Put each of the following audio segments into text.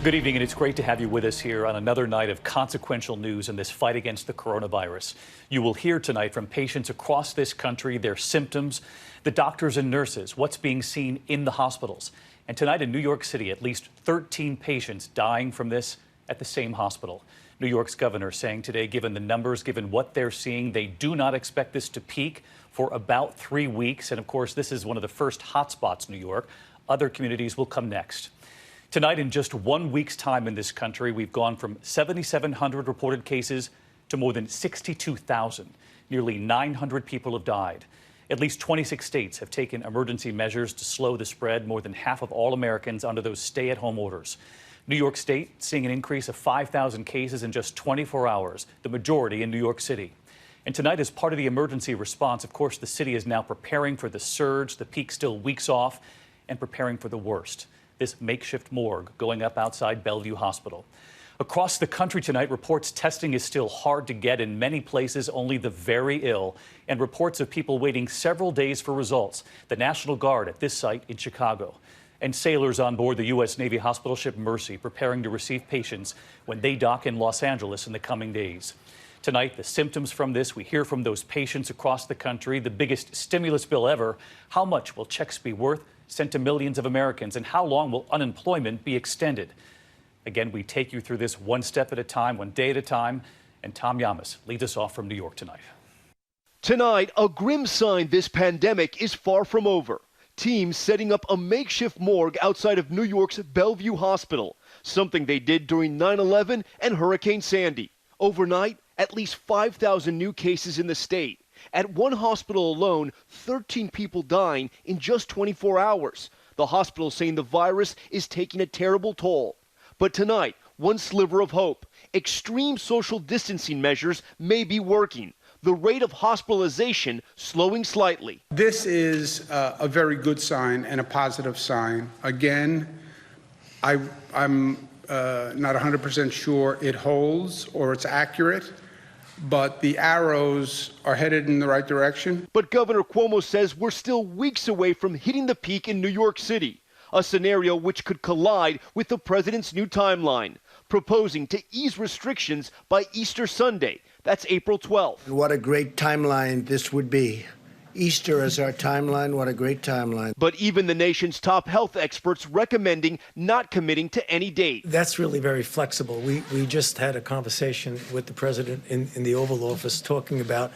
Good evening, and it's great to have you with us here on another night of consequential news in this fight against the coronavirus. You will hear tonight from patients across this country, their symptoms, the doctors and nurses, what's being seen in the hospitals. And tonight in New York City, at least 13 patients dying from this at the same hospital. New York's governor saying today, given the numbers, given what they're seeing, they do not expect this to peak for about 3 weeks. And of course, this is one of the first hotspots, New York. Other communities will come next. Tonight, in just 1 week's time in this country, we've gone from 7,700 reported cases to more than 62,000. Nearly 900 people have died. At least 26 states have taken emergency measures to slow the spread. More than half of all Americans under those stay-at-home orders. New York State seeing an increase of 5,000 cases in just 24 hours, the majority in New York City. And tonight, as part of the emergency response, of course, the city is now preparing for the surge, the peak still weeks off, and preparing for the worst. This makeshift morgue going up outside Bellevue Hospital. Across the country tonight, reports testing is still hard to get in many places, only the very ill, and reports of people waiting several days for results. The National Guard at this site in Chicago. And sailors on board the U.S. Navy hospital ship Mercy preparing to receive patients when they dock in Los Angeles in the coming days. Tonight, the symptoms from this, we hear from those patients across the country. The biggest stimulus bill ever. How much will checks be worth? Sent to millions of Americans, and how long will unemployment be extended? Again, we take you through this one step at a time, one day at a time, and Tom Yamas leads us off from New York tonight. Tonight, a grim sign this pandemic is far from over. Teams setting up a makeshift morgue outside of New York's Bellevue Hospital, something they did during 9/11 and Hurricane Sandy. Overnight, at least 5,000 new cases in the state. At one hospital alone, 13 people dying in just 24 hours. The hospital saying the virus is taking a terrible toll. But tonight, one sliver of hope. Extreme social distancing measures may be working. The rate of hospitalization slowing slightly. This is a very good sign and a positive sign. Again, I'm not 100% sure it holds or it's accurate, but the arrows are headed in the right direction. But Governor Cuomo says we're still weeks away from hitting the peak in New York City, a scenario which could collide with the president's new timeline, proposing to ease restrictions by Easter Sunday. That's April 12th. What a great timeline this would be. Easter is our timeline. What a great timeline. But even the nation's top health experts recommending not committing to any date. That's really very flexible. We just had a conversation with the president in the Oval Office talking about,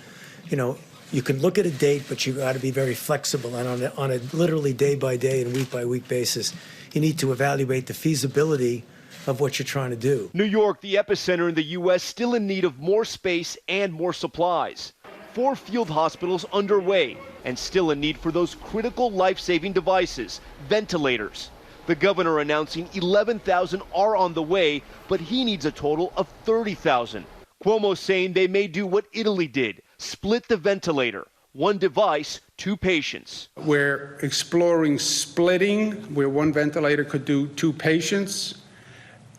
you can look at a date, but you got to be very flexible. And on a literally day by day and week by week basis, you need to evaluate the feasibility of what you're trying to do. New York, the epicenter in the U.S., still in need of more space and more supplies. 4 field hospitals underway and still a need for those critical life-saving devices, ventilators. The governor announcing 11,000 are on the way, but he needs a total of 30,000. Cuomo saying they may do what Italy did, split the ventilator. 1 device, 2 patients. We're exploring splitting, where 1 ventilator could do 2 patients.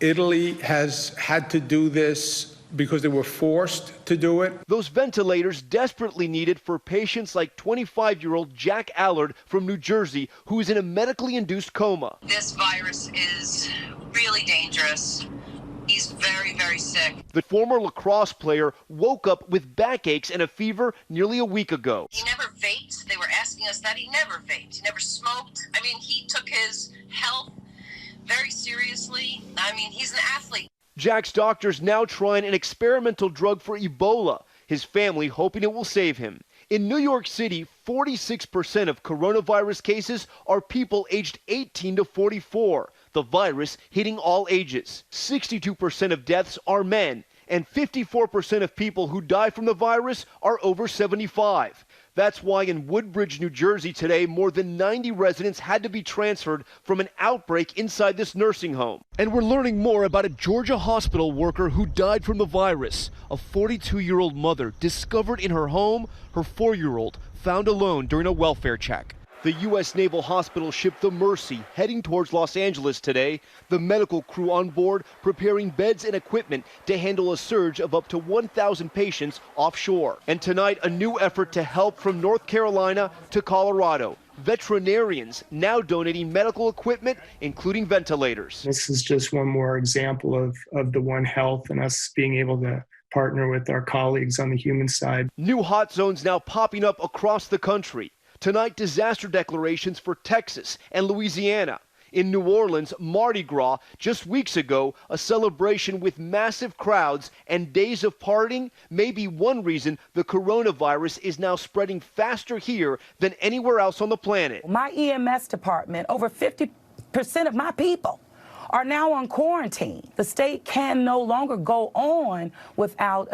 Italy has had to do this because they were forced to do it. Those ventilators desperately needed for patients like 25-year-old Jack Allard from New Jersey, who is in a medically induced coma. This virus is really dangerous. He's very, very sick. The former lacrosse player woke up with backaches and a fever nearly a week ago. He never vaped. They were asking us that. He never vaped. He never smoked. I mean, he took his health very seriously. I mean, he's an athlete. Jack's doctors now trying an experimental drug for Ebola, his family hoping it will save him. In New York City, 46% of coronavirus cases are people aged 18 to 44, the virus hitting all ages. 62% of deaths are men, and 54% of people who die from the virus are over 75. That's why in Woodbridge, New Jersey today, more than 90 residents had to be transferred from an outbreak inside this nursing home. And we're learning more about a Georgia hospital worker who died from the virus. A 42-year-old mother discovered in her home, her 4-year-old found alone during a welfare check. The U.S. Naval Hospital ship the Mercy heading towards Los Angeles today. The medical crew on board preparing beds and equipment to handle a surge of up to 1,000 patients offshore. And tonight, a new effort to help from North Carolina to Colorado. veterinarians now donating medical equipment, including ventilators. This is just one more example of the One Health and us being able to partner with our colleagues on the human side. New hot zones now popping up across the country. Tonight, disaster declarations for Texas and Louisiana. In New Orleans, Mardi Gras, just weeks ago, a celebration with massive crowds and days of partying may be one reason the coronavirus is now spreading faster here than anywhere else on the planet. My EMS department, over 50% of my people are now on quarantine. The state can no longer go on without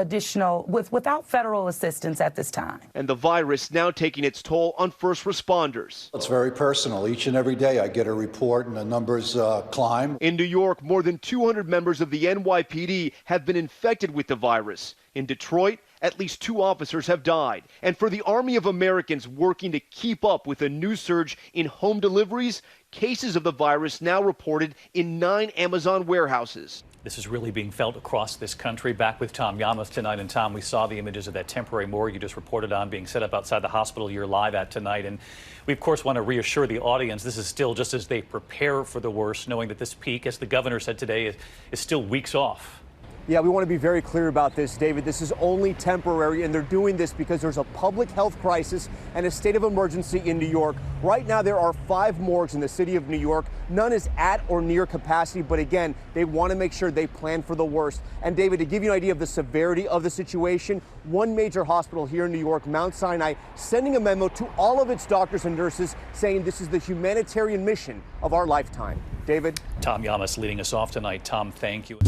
without federal assistance at this time. And the virus now taking its toll on first responders. It's very personal. Each and every day I get a report and the numbers climb. In New York, more than 200 members of the NYPD have been infected with the virus. In Detroit, at least 2 officers have died. And for the army of Americans working to keep up with a new surge in home deliveries, cases of the virus now reported in 9 Amazon warehouses. This is really being felt across this country. Back with Tom Yamath tonight. And Tom, we saw the images of that temporary morgue you just reported on being set up outside the hospital you're live at tonight. And we, of course, want to reassure the audience this is still just as they prepare for the worst, knowing that this peak, as the governor said today, is still weeks off. Yeah, we want to be very clear about this, David. This is only temporary, and they're doing this because there's a public health crisis and a state of emergency in New York. Right now, there are 5 morgues in the city of New York. None is at or near capacity, but again, they want to make sure they plan for the worst. And David, to give you an idea of the severity of the situation, one major hospital here in New York, Mount Sinai, sending a memo to all of its doctors and nurses saying this is the humanitarian mission of our lifetime. David? Tom Yamath leading us off tonight. Tom, thank you.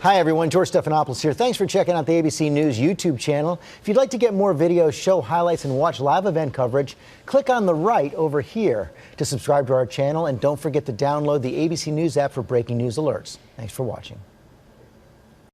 Hi, everyone. George Stephanopoulos here. Thanks for checking out the ABC News YouTube channel. If you'd like to get more videos, show highlights, and watch live event coverage, click on the right over here to subscribe to our channel. And don't forget to download the ABC News app for breaking news alerts. Thanks for watching.